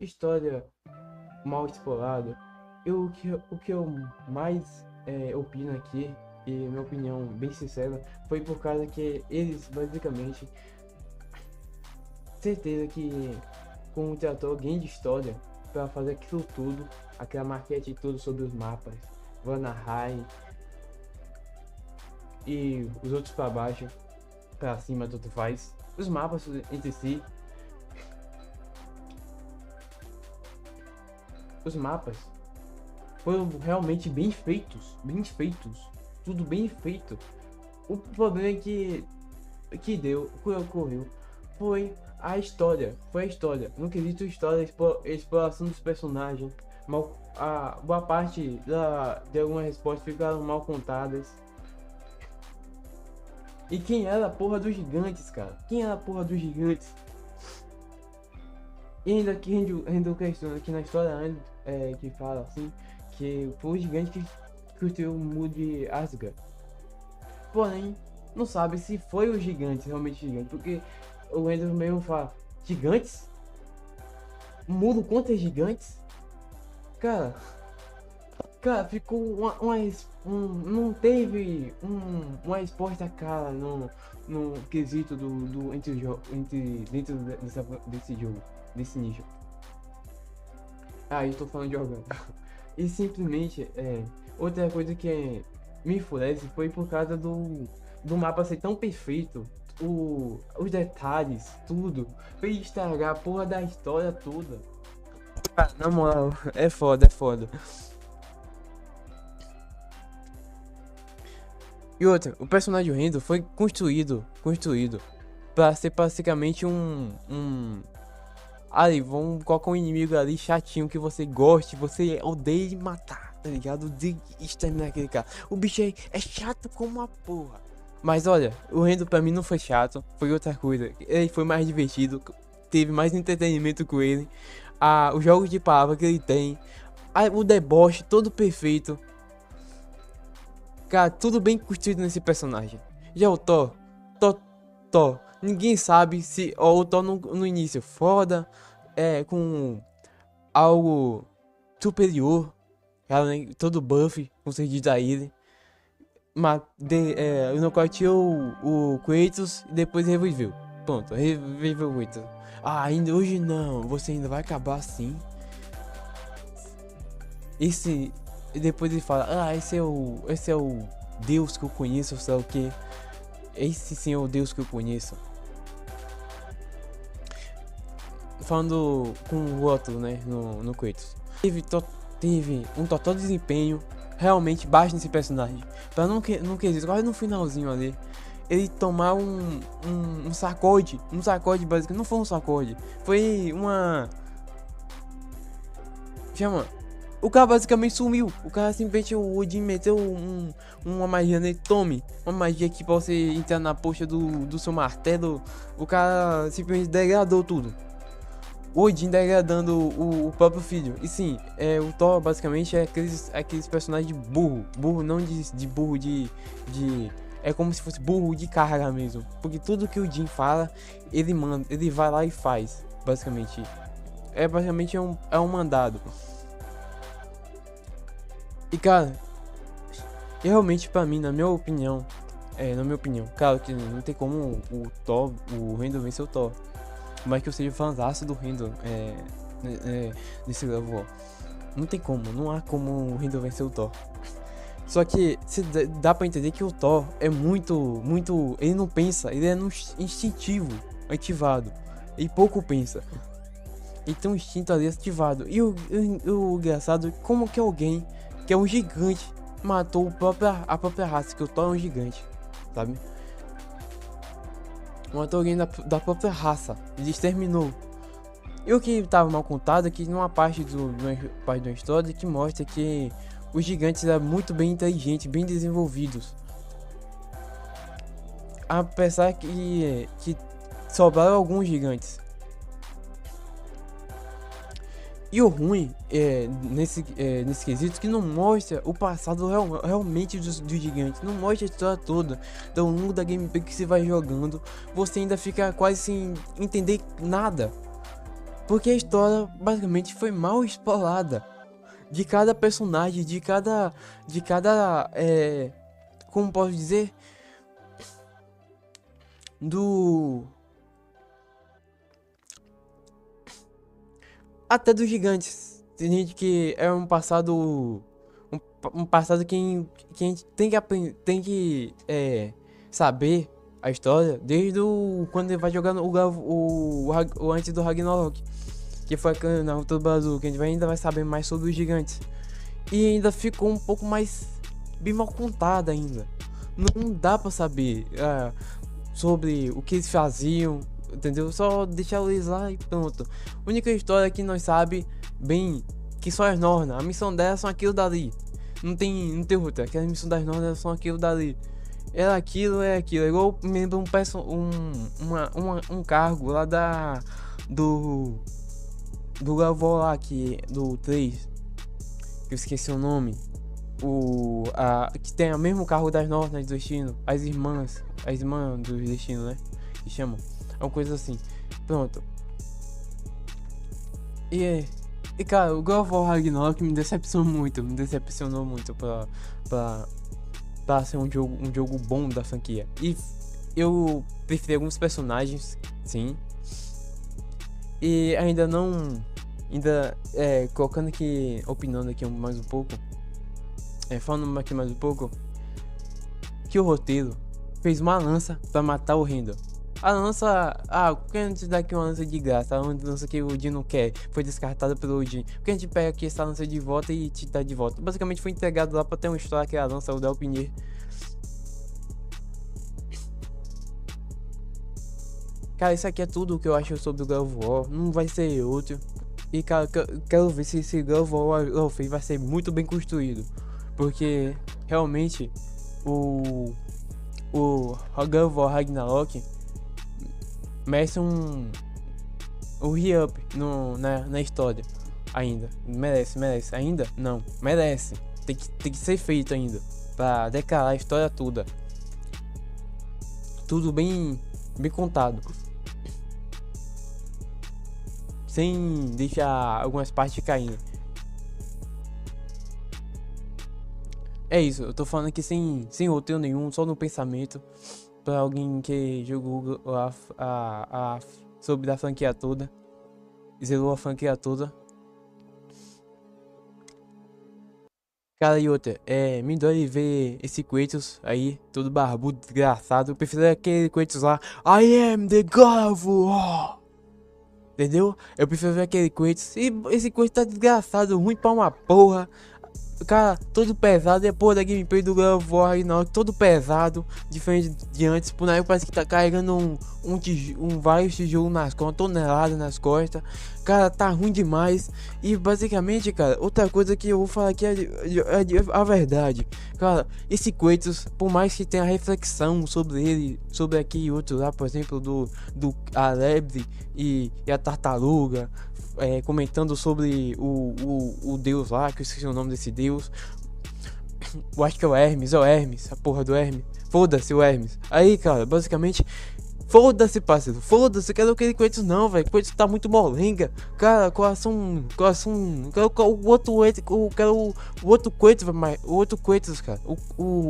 história mal explorada. O que eu mais opino aqui, e minha opinião bem sincera, foi por causa que eles basicamente, certeza que contratou alguém de história para fazer aquilo tudo, aquela maquete e tudo sobre os mapas, Vanaheim e os outros para baixo, para cima, tanto faz. Os mapas entre si, os mapas foram realmente bem feitos, tudo bem feito. O problema é que ocorreu foi foi a história, no quesito história, exploração dos personagens, a boa parte de algumas respostas ficaram mal contadas. E quem era a porra dos gigantes, cara? Quem era a porra dos gigantes? E ainda que rende questão aqui na história, que fala assim, que foi o gigante que construiu o muro de Asgard. Porém, não sabe se foi o gigante, realmente gigante, porque o Ender mesmo fala, gigantes? Muro contra gigantes? Cara, ficou não teve uma resposta cara no quesito dentro desse jogo, desse nicho. Ah, eu tô falando de jogando. E simplesmente, outra coisa que me enfurece foi por causa do mapa ser tão perfeito, os detalhes, tudo, fez estragar a porra da história toda. Ah, na moral, é foda, é foda. E outra, o personagem Rendo foi construído pra ser basicamente ali, vamos colocar um inimigo ali chatinho que você goste, você odeia de matar, tá ligado? De exterminar aquele cara. O bicho é chato como uma porra. Mas olha, o Rendo pra mim não foi chato, foi outra coisa. Ele foi mais divertido, teve mais entretenimento com ele. Os jogos de palavra que ele tem, o deboche todo perfeito. Cara, tudo bem construído nesse personagem. Já o Thor, ninguém sabe se o Thor no início foda, com algo superior, né, todo buff concedido a ele, nocauteou o Kratos e depois reviveu. Pronto, reviveu o Kratos. Ainda hoje não, você ainda vai acabar assim. E depois ele fala, esse é o Deus que eu conheço, sei lá o que. Esse sim é o Deus que eu conheço. Falando com o rótulo, né, no Kratos. Teve um total desempenho realmente baixo nesse personagem. Pra não quesito, quase no finalzinho ali, ele tomar um sacode. Um sacode basicamente, não foi um sacode. Foi uma... Chama... O cara basicamente sumiu. O cara simplesmente, o Odin meteu uma magia nele. Tome. Uma magia aqui pra você entrar na poxa do seu martelo. O cara simplesmente degradou tudo. O Odin degradando o próprio filho. E sim, o Thor basicamente é aqueles personagens de burro. Burro não de burro de... É como se fosse burro de carga mesmo. Porque tudo que o Odin fala, ele manda. Ele vai lá e faz. Basicamente. Basicamente é um mandado. E cara, realmente pra mim, na minha opinião, claro que não tem como o Randall vencer o Thor. Mas que eu seja fãzaço do Randall nesse level. Não tem como, não há como o Randall vencer o Thor. Só que dá pra entender que o Thor é muito, ele não pensa, ele é no instintivo, ativado. Ele pouco pensa. Ele tem um instinto ali ativado. E o engraçado, como que alguém que é um gigante matou a própria raça, que o Thor é um gigante, sabe? Matou alguém da própria raça, ele exterminou. E o que estava mal contado é que numa parte da história que mostra que os gigantes eram muito bem inteligentes, bem desenvolvidos. Apesar que sobraram alguns gigantes. E o ruim nesse quesito que não mostra o passado realmente dos gigantes, não mostra a história toda. Então, ao longo da gameplay que você vai jogando, você ainda fica quase sem entender nada. Porque a história basicamente foi mal explorada. De cada personagem, como posso dizer? Do... Até dos gigantes. Tem gente que é um passado... Um passado que a gente tem que saber a história desde quando ele vai jogar o antes do Ragnarok, que foi na Ruta do Brasil, que a gente ainda vai saber mais sobre os gigantes. E ainda ficou um pouco mais bem mal contada ainda. Não dá pra saber sobre o que eles faziam, entendeu? Só deixar eles lá e pronto. A única história que nós sabe bem que só as Nornas, a missão delas são aquilo dali. Não tem outra, aquela missão das Nornas são aquilo dali. É aquilo. É igual me lembra um cargo lá do Gavó lá, do 3, que eu esqueci o nome. Que tem o mesmo carro das Nornas do Destino, as irmãs do Destino, né? Que chamam. É uma coisa assim. Pronto. E cara, o God of War Ragnarok me decepcionou muito pra ser um jogo bom da franquia. E eu preferi alguns personagens, sim. E colocando aqui, opinando aqui mais um pouco, falando aqui mais um pouco, que o roteiro fez uma lança pra matar o Randall. A lança, por que a gente dá aqui uma lança de graça? A lança que o Odin não quer, foi descartada pelo Odin. Por que a gente pega aqui essa lança de volta e te dá de volta? Basicamente foi entregado lá pra ter uma história que a lança, o Draupnir. Cara, isso aqui é tudo o que eu acho sobre o God of War. Não vai ser outro. E cara, quero ver se esse God of War vai ser muito bem construído. Porque realmente o God of War Ragnarok merece um re-up na história ainda. Merece. Ainda? Não, merece. Tem que ser feito ainda. Pra declarar a história toda. Tudo bem contado. Sem deixar algumas partes caindo. É isso, eu tô falando aqui sem roteiro nenhum, só no pensamento. Pra alguém que jogou sobre a franquia toda, zerou a franquia toda. Cara, e outra, me dói ver esse Kratos aí, todo barbudo, desgraçado. Eu prefiro aquele Kratos lá, I am the God of War. Entendeu? Eu prefiro ver aquele Kratos. E esse Kratos tá desgraçado, ruim pra uma porra. Cara, todo pesado, depois da gameplay do God of War Ragnarok, todo pesado, diferente de antes. Por aí parece que tá carregando vários tijolos nas costas, toneladas nas costas. Cara, tá ruim demais. E basicamente, cara, outra coisa que eu vou falar aqui é a verdade. Cara, esse Kratos, por mais que tenha reflexão sobre ele, sobre aquele outro lá, por exemplo, do a lebre e a tartaruga, comentando sobre o deus lá, que eu esqueci o nome desse deus. Eu acho que é o Hermes, a porra do Hermes. Foda-se o Hermes. Aí, cara, basicamente, foda-se, parceiro. Foda-se, quero aquele Kratos não, velho. Kratos tá muito molenga. Cara, coração. Quero o outro Kratos, o outro Kratos, cara.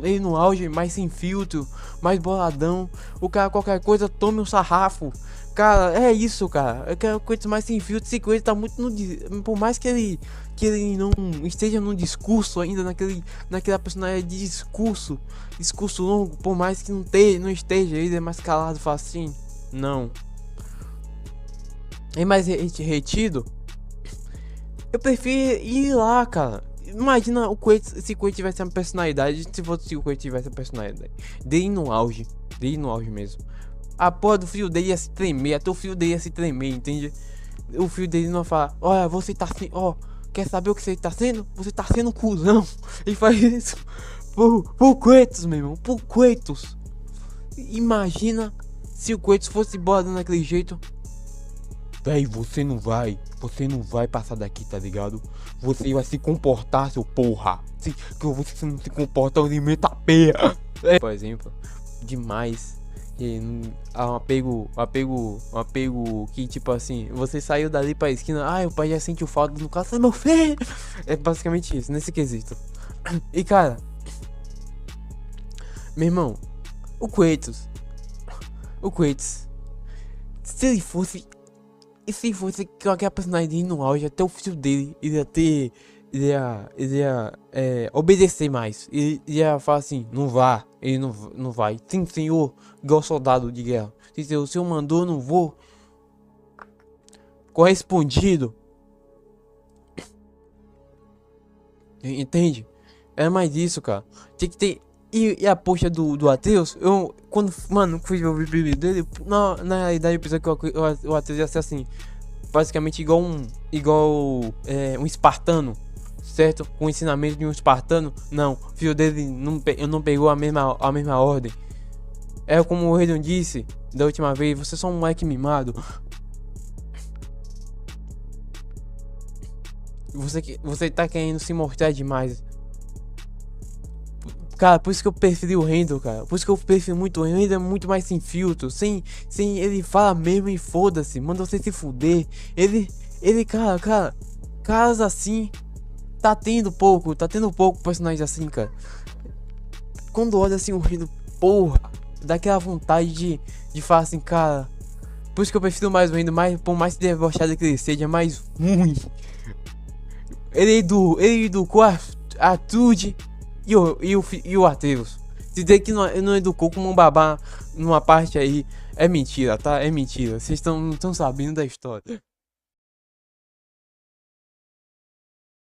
Ele no auge, mais sem filtro, mais boladão. O cara, qualquer coisa, tome um sarrafo. Cara, é isso, cara. Eu quero Kratos mais sem filtro. Esse Kratos tá muito por mais que ele não esteja num discurso ainda, naquela personagem de discurso longo, por mais que não esteja, ele é mais calado, fala assim, não. É mais retido. Eu prefiro ir lá, cara. Imagina se o Kratos tivesse uma personalidade, se o Kratos tivesse uma personalidade dele no auge mesmo. A porra do filho dele ia se tremer, até o filho dele ia se tremer, entende? O filho dele não fala, olha, você tá assim, ó, quer saber o que você tá sendo? Você tá sendo um cuzão. E faz isso por Kratos, meu irmão, por Kratos. Imagina se o Kratos fosse boladão daquele jeito. Véi, você não vai passar daqui, tá ligado? Você vai se comportar, seu porra. Se você não se comportar, alimenta a pera. Por exemplo, demais E um apego que, tipo assim, você saiu dali pra esquina, o pai já sentiu falta no caso, meu filho. É basicamente isso, nesse quesito. E cara, meu irmão, o Kratos, o Kratos, se ele fosse, e se fosse qualquer personagem dele no auge, até o filho dele, ele ia obedecer mais. Ele ia falar assim, não vá, ele não vai. Sim, senhor, igual soldado de guerra. Sim, senhor, o senhor mandou, não vou. Correspondido. Entende? É mais isso, cara. Tinha que ter. E a poxa do Atreus, eu, quando, mano, fui ver o vídeo dele, na realidade eu pensei que o Atreus ia ser assim, basicamente igual um espartano, certo? Com o ensinamento de um espartano. Não, o filho dele não pegou a mesma ordem. É como o Raiden disse da última vez, você é só um moleque mimado. Você tá querendo se mostrar demais. Cara, por isso que eu preferi o Randall, cara. Por isso que eu prefiro muito o Randall, é muito mais sem filtro. Sem ele fala mesmo e foda-se. Manda você se fuder. Cara, caras assim. Tá tendo pouco personagem assim, cara. Quando olha assim o Randall, porra, dá aquela vontade de falar assim, cara. Por isso que eu prefiro mais o Randall, por mais debochado que ele seja, mais ruim. Ele educou a Trude e o Atreus. Dizer que não educou como um babá numa parte aí é mentira, tá? É mentira. Vocês não estão sabendo da história.